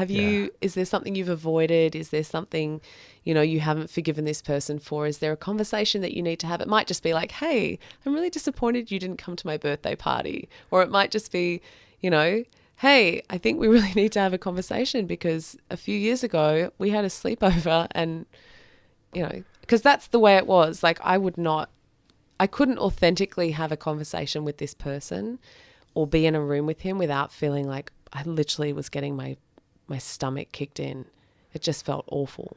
Is there something you've avoided? Is there something, you know, you haven't forgiven this person for? Is there a conversation that you need to have? It might just be like, hey, I'm really disappointed you didn't come to my birthday party. Or it might just be, you know, hey, I think we really need to have a conversation because a few years ago we had a sleepover and, you know, because that's the way it was. Like I couldn't authentically have a conversation with this person or be in a room with him without feeling like I literally was getting my stomach kicked in. It just felt awful.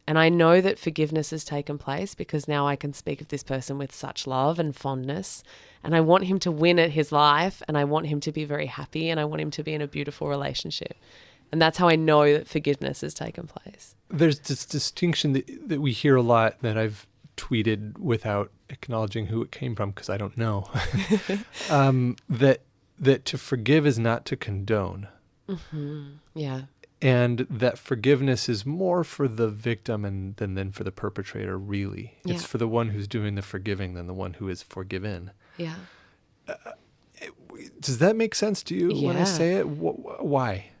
And I know that forgiveness has taken place because now I can speak of this person with such love and fondness. And I want him to win at his life and I want him to be very happy and I want him to be in a beautiful relationship. And that's how I know that forgiveness has taken place. There's this distinction that we hear a lot that I've tweeted without acknowledging who it came from because I don't know. That to forgive is not to condone. Mm-hmm. Yeah. And that forgiveness is more for the victim than for the perpetrator, really. Yeah. It's for the one who's doing the forgiving than the one who is forgiven. Yeah. Does that make sense to you when I say it? Why?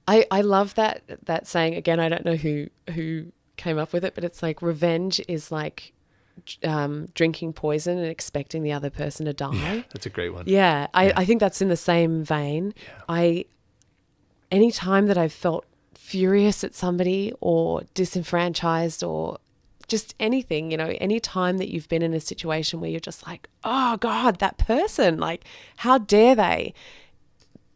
I love that saying. Again, I don't know who came up with it, but it's like revenge is like drinking poison and expecting the other person to die. Yeah, that's a great one. Yeah, I think that's in the same vein. Yeah. Any time that I've felt furious at somebody or disenfranchised or just anything, you know, any time that you've been in a situation where you're just like, oh God, that person, like, how dare they?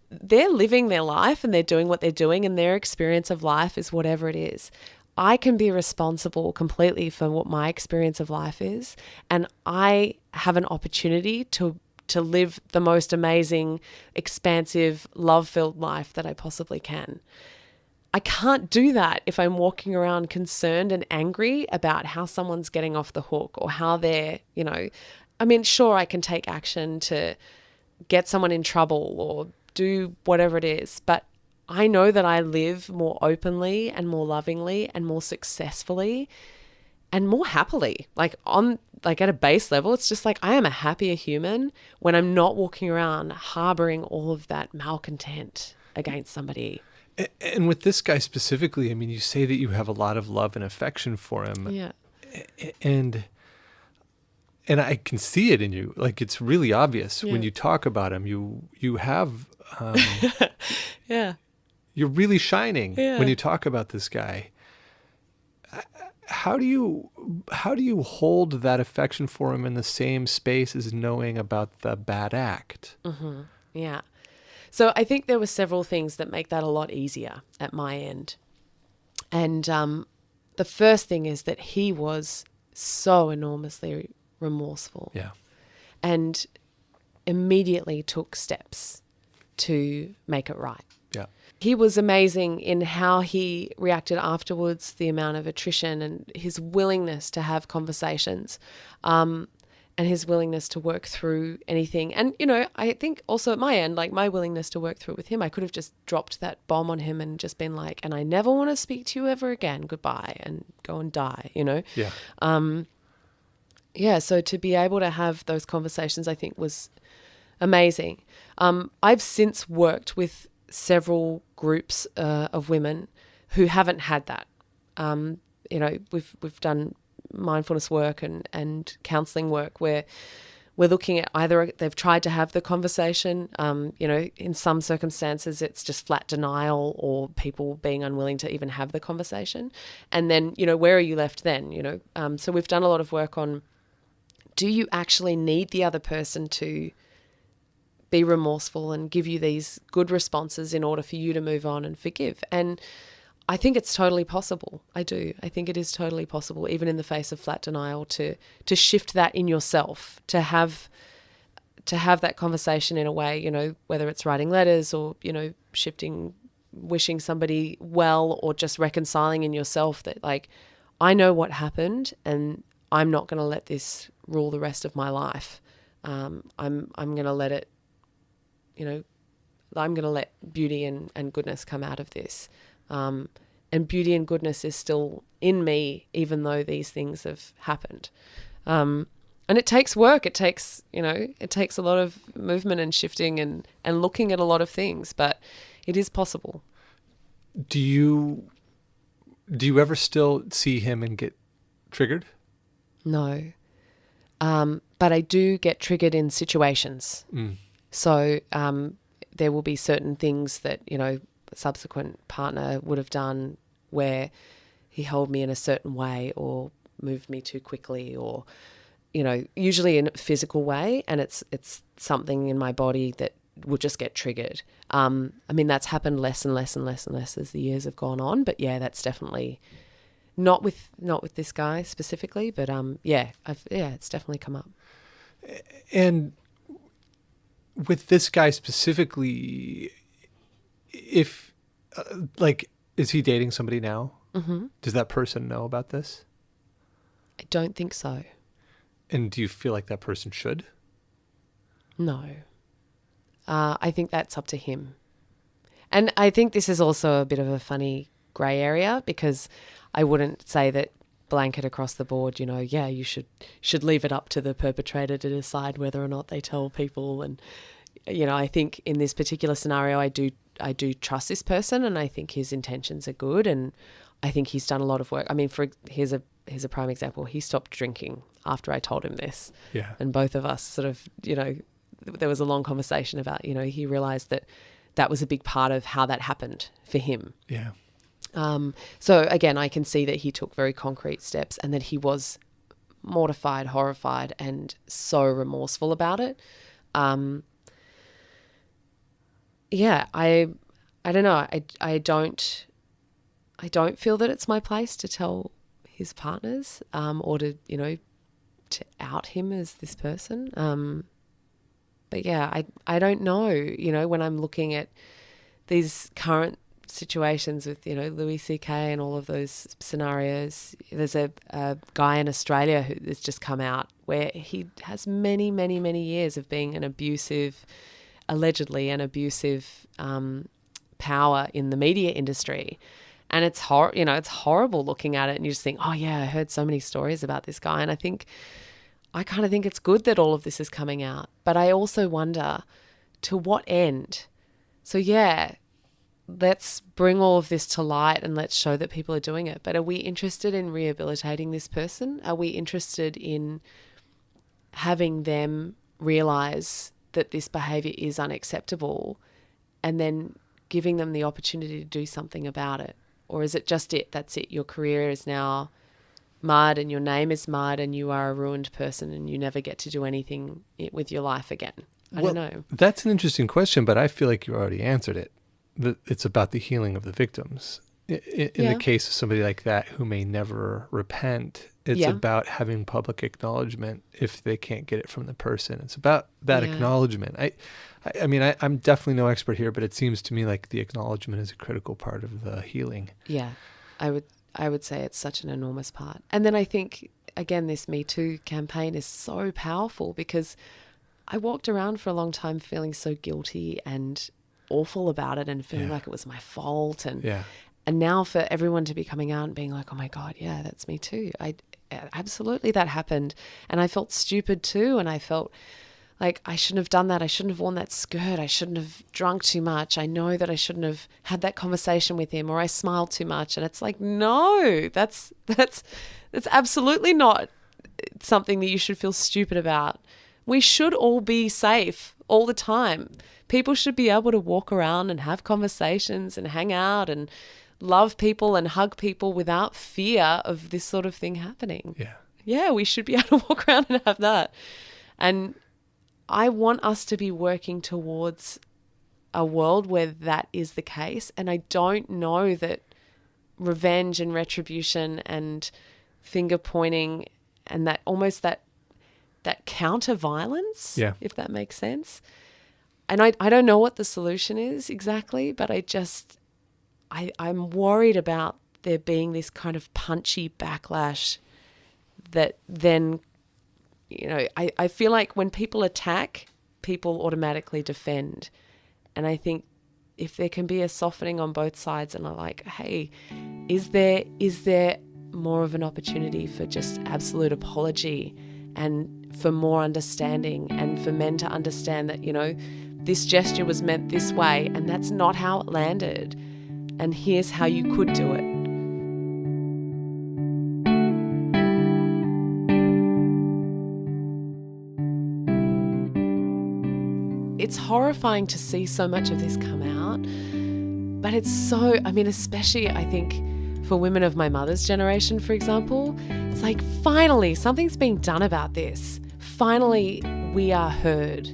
They're living their life and they're doing what they're doing and their experience of life is whatever it is. I can be responsible completely for what my experience of life is. And I have an opportunity to live the most amazing, expansive, love-filled life that I possibly can. I can't do that if I'm walking around concerned and angry about how someone's getting off the hook or how they're, you know, I mean, sure, I can take action to get someone in trouble or do whatever it is, but I know that I live more openly and more lovingly and more successfully and more happily. Like at a base level, it's just like I am a happier human when I'm not walking around harboring all of that malcontent against somebody. And with this guy specifically, I mean, you say that you have a lot of love and affection for him. Yeah. And I can see it in you. Like it's really obvious when you talk about him. You have yeah. You're really shining when you talk about this guy. How do you hold that affection for him in the same space as knowing about the bad act? Mm-hmm. Yeah. So I think there were several things that make that a lot easier at my end. And the first thing is that he was so enormously remorseful. Yeah. And immediately took steps to make it right. Yeah. He was amazing in how he reacted afterwards, the amount of attrition and his willingness to have conversations, and his willingness to work through anything. And, you know, I think also at my end, like my willingness to work through it with him, I could have just dropped that bomb on him and just been like, and I never want to speak to you ever again. Goodbye, and go and die, you know? Yeah. So to be able to have those conversations, I think was amazing. I've since worked with several groups of women who haven't had that. You know, we've done mindfulness work and counselling work where we're looking at either they've tried to have the conversation, you know, in some circumstances it's just flat denial or people being unwilling to even have the conversation. And then, you know, where are you left then, you know? So we've done a lot of work on, do you actually need the other person to be remorseful and give you these good responses in order for you to move on and forgive? And I think it's totally possible. I do. I think it is totally possible, even in the face of flat denial, to shift that in yourself, to have that conversation in a way, you know, whether it's writing letters or, you know, shifting, wishing somebody well, or just reconciling in yourself that, like, I know what happened and I'm not going to let this rule the rest of my life. I'm going to let it, you know, I'm going to let beauty and goodness come out of this. And beauty and goodness is still in me, even though these things have happened. And it takes work. It takes, you know, it takes a lot of movement and shifting and looking at a lot of things, but it is possible. Do you ever still see him and get triggered? No. But I do get triggered in situations. So there will be certain things that, you know, a subsequent partner would have done where he held me in a certain way or moved me too quickly, or, you know, usually in a physical way, and it's something in my body that will just get triggered. I mean, that's happened less and less and less and less as the years have gone on, but yeah, that's definitely not with this guy specifically, but it's definitely come up. And with this guy specifically, if is he dating somebody now? Mm-hmm. Does that person know about this? I don't think so. And do you feel like that person should? No. I think that's up to him. And I think this is also a bit of a funny grey area, because I wouldn't say that blanket across the board, you know, yeah, you should leave it up to the perpetrator to decide whether or not they tell people. And, you know, I think in this particular scenario, I do trust this person, and I think his intentions are good, and I think he's done a lot of work. I mean, here's a prime example. He stopped drinking after I told him this. Yeah. And both of us sort of, you know, there was a long conversation about, you know, he realized that was a big part of how that happened for him. Yeah. So again, I can see that he took very concrete steps, and that he was mortified, horrified, and so remorseful about it. Yeah, I don't know. I don't feel that it's my place to tell his partners, or to, you know, to out him as this person. But yeah, I don't know, you know, when I'm looking at these current situations with, you know, Louis C.K. and all of those scenarios, there's a guy in Australia who has just come out where he has many, many, many years of being allegedly an abusive power in the media industry. And it's it's horrible looking at it, and you just think, oh yeah, I heard so many stories about this guy. And I kind of think it's good that all of this is coming out, but I also wonder, to what end? So yeah, let's bring all of this to light and let's show that people are doing it. But are we interested in rehabilitating this person? Are we interested in having them realize that this behavior is unacceptable, and then giving them the opportunity to do something about it? Or is it just that's it? Your career is now marred, and your name is marred, and you are a ruined person, and you never get to do anything with your life again. I don't know. That's an interesting question, but I feel like you already answered it. It's about the healing of the victims. In the case of somebody like that who may never repent, it's about having public acknowledgement if they can't get it from the person. It's about that acknowledgement. I mean, I'm definitely no expert here, but it seems to me like the acknowledgement is a critical part of the healing. Yeah, I would say it's such an enormous part. And then I think, again, this Me Too campaign is so powerful, because I walked around for a long time feeling so guilty and awful about it, and feeling like it was my fault. And now for everyone to be coming out and being like, oh my God, yeah, that's me too. Absolutely, that happened. And I felt stupid too. And I felt like I shouldn't have done that. I shouldn't have worn that skirt. I shouldn't have drunk too much. I know that I shouldn't have had that conversation with him, or I smiled too much. And it's like, no, that's absolutely not something that you should feel stupid about. We should all be safe all the time. People should be able to walk around and have conversations and hang out and love people and hug people without fear of this sort of thing happening. Yeah, we should be able to walk around and have that. And I want us to be working towards a world where that is the case. And I don't know that revenge and retribution and finger pointing and that almost that counter violence, if that makes sense. And I don't know what the solution is exactly, but I'm worried about there being this kind of punchy backlash that then, I feel like when people attack, people automatically defend. And I think if there can be a softening on both sides and are like, hey, is there more of an opportunity for just absolute apology and for more understanding and for men to understand that, this gesture was meant this way and that's not how it landed. And here's how you could do it. It's horrifying to see so much of this come out, but it's so, especially I think for women of my mother's generation, for example, it's like finally something's being done about this. Finally we are heard,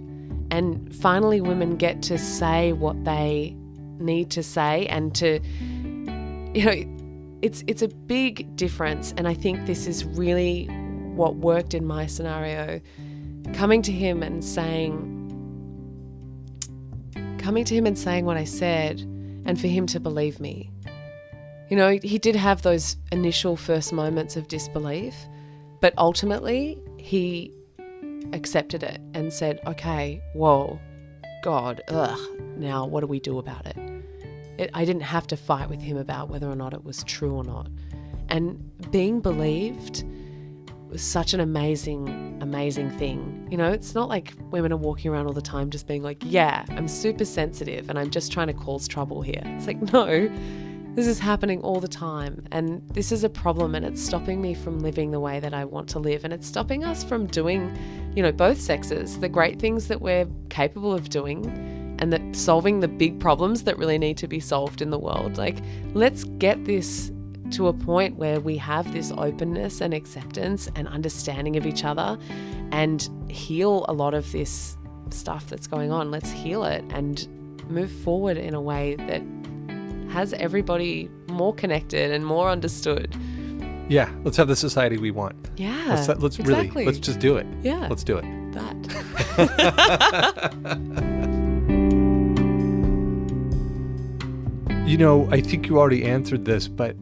and finally women get to say what they need to say, and to, it's a big difference. And I think this is really what worked in my scenario, coming to him and saying what I said, and for him to believe me. He did have those initial first moments of disbelief, but ultimately he accepted it and said, okay, whoa, God, now what do we do about it? I didn't have to fight with him about whether or not it was true or not. And being believed was such an amazing, amazing thing. It's not like women are walking around all the time just being like, yeah, I'm super sensitive and I'm just trying to cause trouble here. It's like, no, this is happening all the time. And this is a problem, and it's stopping me from living the way that I want to live. And it's stopping us from doing, both sexes, the great things that we're capable of doing, and that solving the big problems that really need to be solved in the world. Like, let's get this to a point where we have this openness and acceptance and understanding of each other, and heal a lot of this stuff that's going on. Let's heal it and move forward in a way that has everybody more connected and more understood. Yeah, let's have the society we want. Yeah, let's exactly. Really, let's just do it. Yeah. Let's do it. That. I think you already answered this, but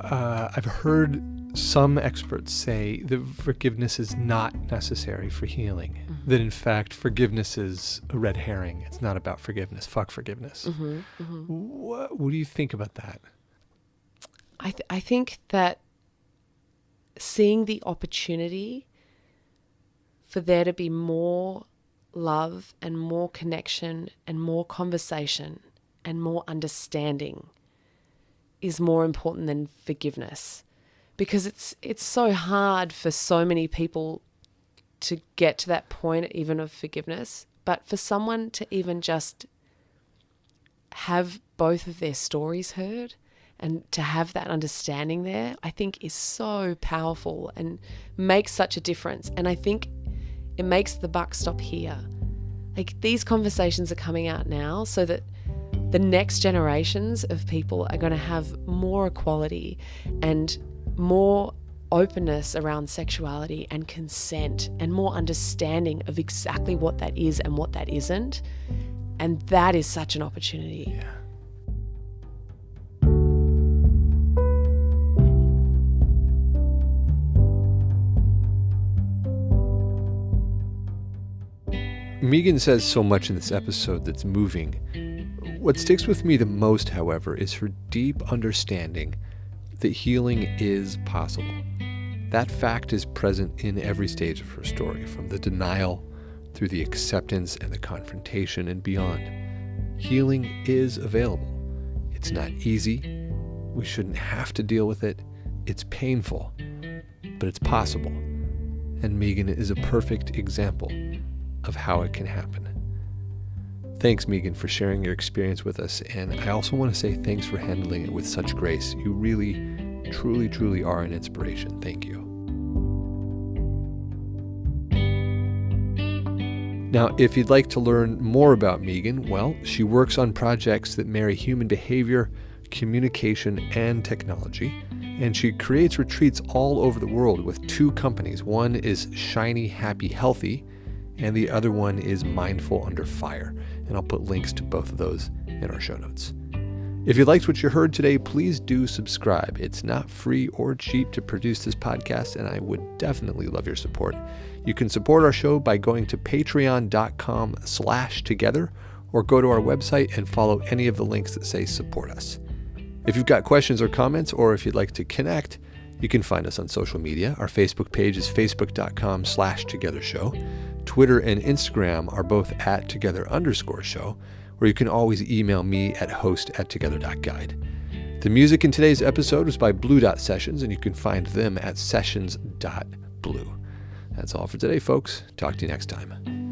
I've heard some experts say that forgiveness is not necessary for healing. Mm-hmm. That in fact, forgiveness is a red herring. It's not about forgiveness. Fuck forgiveness. Mm-hmm, mm-hmm. What do you think about that? I think that seeing the opportunity for there to be more love and more connection and more conversation and more understanding is more important than forgiveness, because it's so hard for so many people to get to that point even of forgiveness. But for someone to even just have both of their stories heard and to have that understanding there, I think is so powerful and makes such a difference. And I think it makes the buck stop here. Like, these conversations are coming out now so that the next generations of people are going to have more equality and more openness around sexuality and consent and more understanding of exactly what that is and what that isn't. And that is such an opportunity. Yeah. Megan says so much in this episode that's moving. What sticks with me the most, however, is her deep understanding that healing is possible. That fact is present in every stage of her story, from the denial through the acceptance and the confrontation and beyond. Healing is available. It's not easy. We shouldn't have to deal with it. It's painful, but it's possible. And Megan is a perfect example of how it can happen. Thanks, Megan, for sharing your experience with us. And I also want to say thanks for handling it with such grace. You really, truly, truly are an inspiration. Thank you. Now, if you'd like to learn more about Megan, well, she works on projects that marry human behavior, communication, and technology. And she creates retreats all over the world with 2 companies. One is Shiny Happy Healthy, and the other one is Mindful Under Fire. And I'll put links to both of those in our show notes. If you liked what you heard today, please do subscribe. It's not free or cheap to produce this podcast, and I would definitely love your support. You can support our show by going to patreon.com/together, or go to our website and follow any of the links that say support us. If you've got questions or comments, or if you'd like to connect, you can find us on social media. Our Facebook page is facebook.com/togethershow. Twitter and Instagram are both @together_show, or you can always email me at host@together.guide. The music in today's episode was by Blue Dot Sessions, and you can find them at sessions.blue. That's all for today, folks. Talk to you next time.